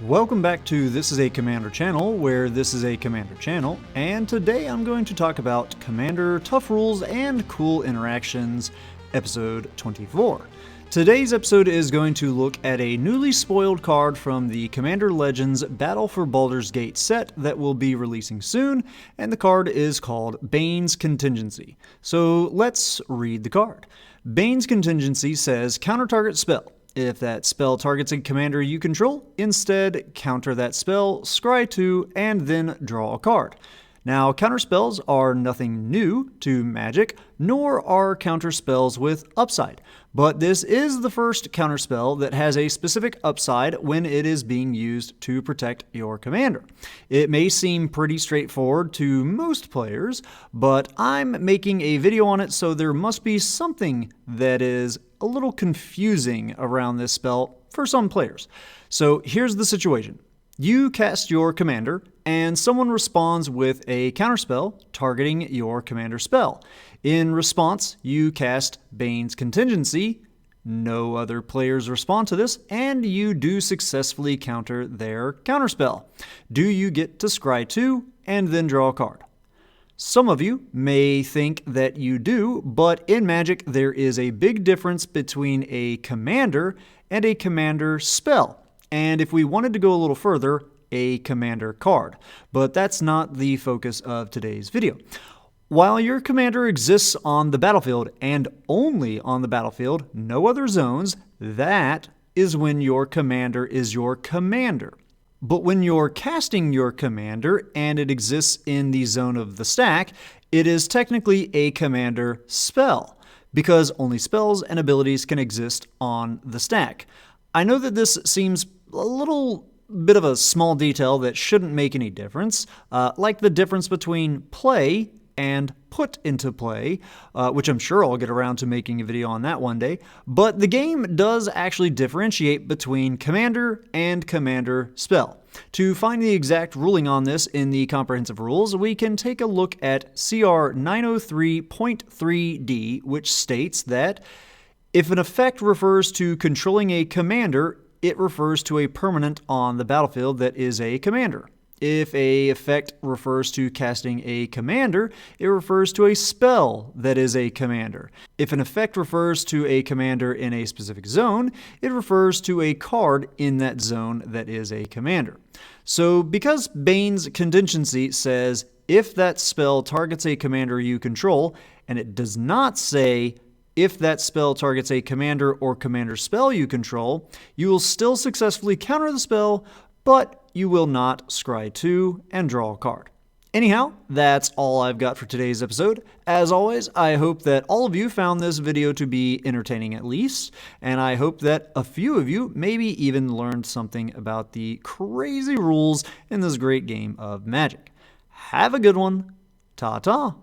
Welcome back to This is a Commander channel, where this is a Commander channel, and today I'm going to talk about Commander tough rules and cool interactions, episode 24. Today's episode is going to look at a newly spoiled card from the Commander Legends Battle for Baldur's Gate set that will be releasing soon, and the card is called Bane's Contingency. So let's read the card. Bane's Contingency says counter target spell. If that spell targets a commander you control, instead counter that spell, scry 2, and then draw a card. Now, counterspells are nothing new to Magic, nor are counterspells with upside, but this is the first counterspell that has a specific upside when it is being used to protect your commander. It may seem pretty straightforward to most players, but I'm making a video on it, so there must be something that is a little confusing around this spell for some players. So here's the situation. You cast your commander, and someone responds with a counterspell targeting your commander spell. In response, you cast Bane's Contingency. No other players respond to this, and you do successfully counter their counterspell. Do you get to scry 2 and then draw a card? Some of you may think that you do, but in Magic there is a big difference between a commander and a commander spell. And if we wanted to go a little further, a commander card. But that's not the focus of today's video. While your commander exists on the battlefield and only on the battlefield, no other zones, that is when your commander is your commander. But when you're casting your commander and it exists in the zone of the stack, it is technically a commander spell, because only spells and abilities can exist on the stack. I know that this seems a little bit of a small detail that shouldn't make any difference, like the difference between play and put into play, which I'm sure I'll get around to making a video on that one day, but the game does actually differentiate between commander and commander spell. To find the exact ruling on this in the comprehensive rules, we can take a look at CR 903.3d, which states that if an effect refers to controlling a commander, it refers to a permanent on the battlefield that is a commander. If an effect refers to casting a commander, it refers to a spell that is a commander. If an effect refers to a commander in a specific zone, it refers to a card in that zone that is a commander. So because Bane's Contingency says if that spell targets a commander you control, and it does not say if that spell targets a commander or commander spell you control, you will still successfully counter the spell, but you will not scry 2 and draw a card. Anyhow, that's all I've got for today's episode. As always, I hope that all of you found this video to be entertaining at least, and I hope that a few of you maybe even learned something about the crazy rules in this great game of Magic. Have a good one. Ta-ta.